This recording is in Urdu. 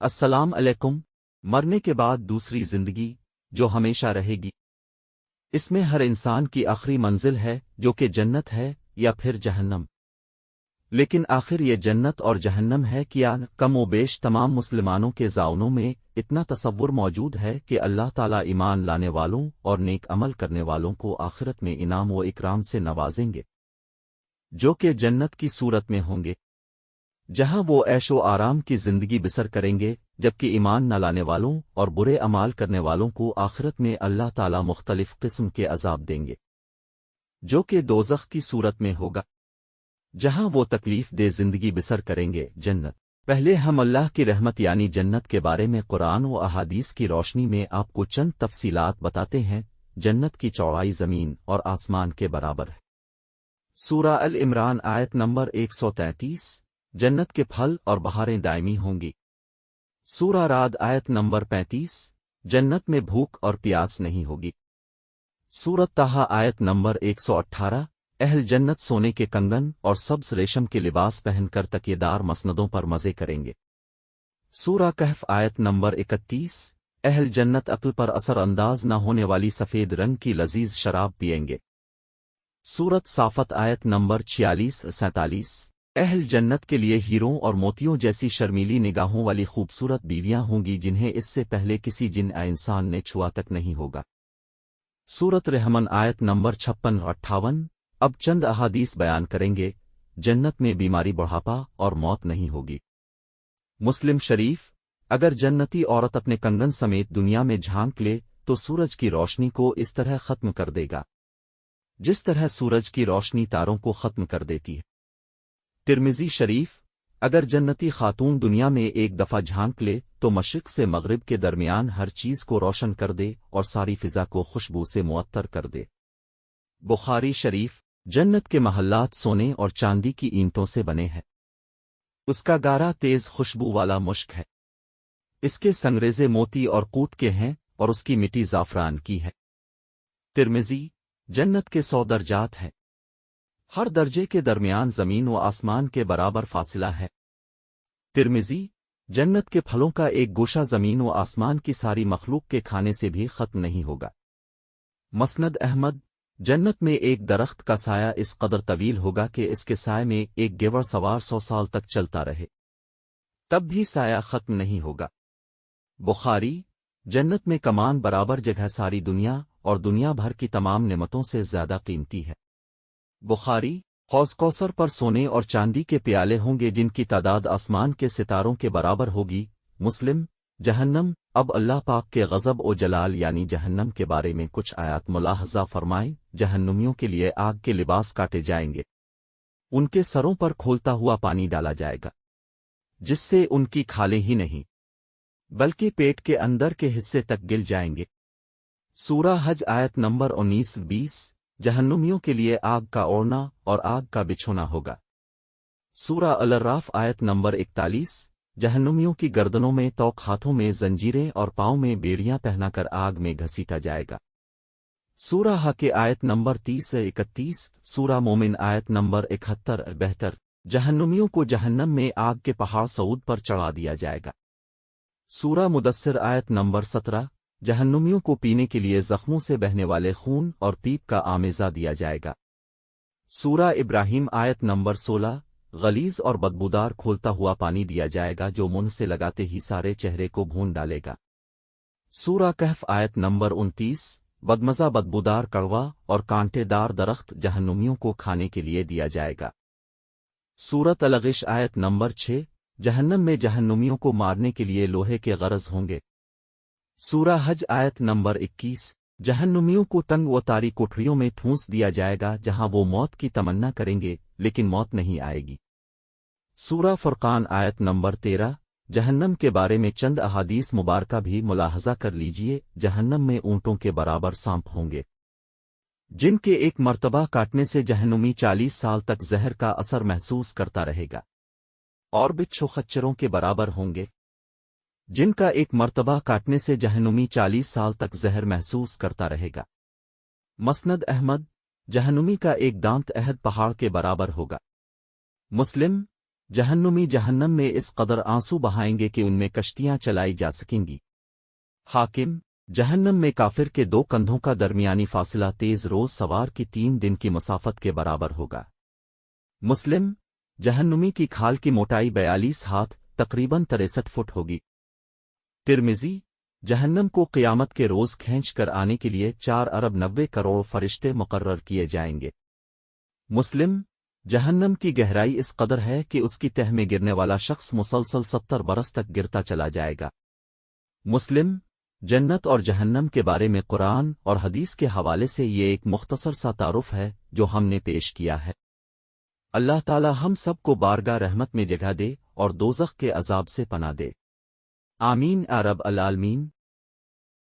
السلام علیکم۔ مرنے کے بعد دوسری زندگی جو ہمیشہ رہے گی، اس میں ہر انسان کی آخری منزل ہے جو کہ جنت ہے یا پھر جہنم۔ لیکن آخر یہ جنت اور جہنم ہے کیا؟ کم و بیش تمام مسلمانوں کے ذہنوں میں اتنا تصور موجود ہے کہ اللہ تعالیٰ ایمان لانے والوں اور نیک عمل کرنے والوں کو آخرت میں انعام و اکرام سے نوازیں گے، جو کہ جنت کی صورت میں ہوں گے، جہاں وہ عیش و آرام کی زندگی بسر کریں گے، جبکہ ایمان نہ لانے والوں اور برے اعمال کرنے والوں کو آخرت میں اللہ تعالیٰ مختلف قسم کے عذاب دیں گے، جو کہ دوزخ کی صورت میں ہوگا، جہاں وہ تکلیف دہ زندگی بسر کریں گے۔ جنت۔ پہلے ہم اللہ کی رحمت یعنی جنت کے بارے میں قرآن و احادیث کی روشنی میں آپ کو چند تفصیلات بتاتے ہیں۔ جنت کی چوڑائی زمین اور آسمان کے برابر ہے۔ سورہ ال-عمران آیت نمبر 133۔ جنت کے پھل اور بہاریں دائمی ہوں گی۔ سورہ رعد آیت نمبر 35۔ جنت میں بھوک اور پیاس نہیں ہوگی۔ سورۃ طٰہٰ آیت نمبر 118۔ اہل جنت سونے کے کنگن اور سبز ریشم کے لباس پہن کر تکیے دار مسندوں پر مزے کریں گے۔ سورہ کہف آیت نمبر 31۔ اہل جنت عقل پر اثر انداز نہ ہونے والی سفید رنگ کی لذیذ شراب پئیں گے۔ سورۃ صافت آیت نمبر 46-47۔ اہل جنت کے لیے ہیروں اور موتیوں جیسی شرمیلی نگاہوں والی خوبصورت بیویاں ہوں گی جنہیں اس سے پہلے کسی جن یا انسان نے چھوا تک نہیں ہوگا۔ سورۃ رحمن آیت نمبر 56-58۔ اب چند احادیث بیان کریں گے۔ جنت میں بیماری، بڑھاپا اور موت نہیں ہوگی۔ مسلم شریف۔ اگر جنتی عورت اپنے کنگن سمیت دنیا میں جھانک لے تو سورج کی روشنی کو اس طرح ختم کر دے گا جس طرح سورج کی روشنی تاروں کو ختم کر دیتی ہے۔ ترمذی شریف۔ اگر جنتی خاتون دنیا میں ایک دفعہ جھانک لے تو مشرق سے مغرب کے درمیان ہر چیز کو روشن کر دے اور ساری فضا کو خوشبو سے معطر کر دے۔ بخاری شریف۔ جنت کے محلات سونے اور چاندی کی اینٹوں سے بنے ہیں۔ اس کا گارا تیز خوشبو والا مشک ہے۔ اس کے سنگریزے موتی اور قوت کے ہیں اور اس کی مٹی زعفران کی ہے۔ ترمذی۔ جنت کے 100 درجات ہیں۔ ہر درجے کے درمیان زمین و آسمان کے برابر فاصلہ ہے۔ ترمذی۔ جنت کے پھلوں کا ایک گوشہ زمین و آسمان کی ساری مخلوق کے کھانے سے بھی ختم نہیں ہوگا۔ مسند احمد۔ جنت میں ایک درخت کا سایہ اس قدر طویل ہوگا کہ اس کے سائے میں ایک گیوڑ سوار 100 سال تک چلتا رہے، تب بھی سایہ ختم نہیں ہوگا۔ بخاری۔ جنت میں کمان برابر جگہ ساری دنیا اور دنیا بھر کی تمام نعمتوں سے زیادہ قیمتی ہے۔ بخاری۔ حوض کوثر پر سونے اور چاندی کے پیالے ہوں گے جن کی تعداد آسمان کے ستاروں کے برابر ہوگی۔ مسلم۔ جہنم۔ اب اللہ پاک کے غضب و جلال یعنی جہنم کے بارے میں کچھ آیات ملاحظہ فرمائیں۔ جہنمیوں کے لیے آگ کے لباس کاٹے جائیں گے، ان کے سروں پر کھولتا ہوا پانی ڈالا جائے گا جس سے ان کی کھالیں ہی نہیں بلکہ پیٹ کے اندر کے حصے تک گل جائیں گے۔ سورہ حج آیت نمبر 19-20۔ جہنمیوں کے لیے آگ کا اوڑھنا اور آگ کا بچھونا ہوگا۔ سورہ الاعراف آیت نمبر 41۔ جہنمیوں کی گردنوں میں توق، ہاتھوں میں زنجیریں اور پاؤں میں بیڑیاں پہنا کر آگ میں گھسیٹا جائے گا۔ سورہ حق آیت نمبر 30-31۔ سورہ مومن آیت نمبر 71-72۔ جہنمیوں کو جہنم میں آگ کے پہاڑ صعود پر چڑھا دیا جائے گا۔ سورہ مدثر آیت نمبر 17۔ جہنمیوں کو پینے کے لیے زخموں سے بہنے والے خون اور پیپ کا آمیزہ دیا جائے گا۔ سورہ ابراہیم آیت نمبر 16۔ غلیظ اور بدبودار کھولتا ہوا پانی دیا جائے گا جو منہ سے لگاتے ہی سارے چہرے کو بھون ڈالے گا۔ سورہ کہف آیت نمبر 29۔ بدمزہ، بدبودار، کڑوا اور کانٹے دار درخت جہنمیوں کو کھانے کے لیے دیا جائے گا۔ سورۃ الغش آیت نمبر 6۔ جہنم میں جہنمیوں کو مارنے کے لیے لوہے کے غرض ہوں گے۔ سورہ حج آیت نمبر 21۔ جہنمیوں کو تنگ و تاری کوٹھریوں میں ٹھونس دیا جائے گا جہاں وہ موت کی تمنا کریں گے لیکن موت نہیں آئے گی۔ سورہ فرقان آیت نمبر 13۔ جہنم کے بارے میں چند احادیث مبارکہ بھی ملاحظہ کر لیجئے۔ جہنم میں اونٹوں کے برابر سانپ ہوں گے جن کے ایک مرتبہ کاٹنے سے جہنمی 40 سال تک زہر کا اثر محسوس کرتا رہے گا، اور بچھو خچروں کے برابر ہوں گے جن کا ایک مرتبہ کاٹنے سے جہنمی 40 سال تک زہر محسوس کرتا رہے گا۔ مسند احمد۔ جہنمی کا ایک دانت احد پہاڑ کے برابر ہوگا۔ مسلم۔ جہنمی جہنم میں اس قدر آنسو بہائیں گے کہ ان میں کشتیاں چلائی جا سکیں گی۔ حاکم، جہنم میں کافر کے 2 کندھوں کا درمیانی فاصلہ تیز روز سوار کی 3 دن کی مسافت کے برابر ہوگا۔ مسلم، جہنمی کی کھال کی موٹائی 42 ہاتھ تقریباً 63 فٹ ہوگی۔ ترمذی، جہنم کو قیامت کے روز کھینچ کر آنے کے لیے 4 ارب 90 کروڑ فرشتے مقرر کیے جائیں گے۔ مسلم، جہنم کی گہرائی اس قدر ہے کہ اس کی تہ میں گرنے والا شخص مسلسل 70 برس تک گرتا چلا جائے گا۔ مسلم، جنت اور جہنم کے بارے میں قرآن اور حدیث کے حوالے سے یہ ایک مختصر سا تعارف ہے جو ہم نے پیش کیا ہے۔ اللہ تعالی ہم سب کو بارگاہ رحمت میں جگہ دے اور دوزخ کے عذاب سے پناہ دے۔ آمین یا رب العالمین۔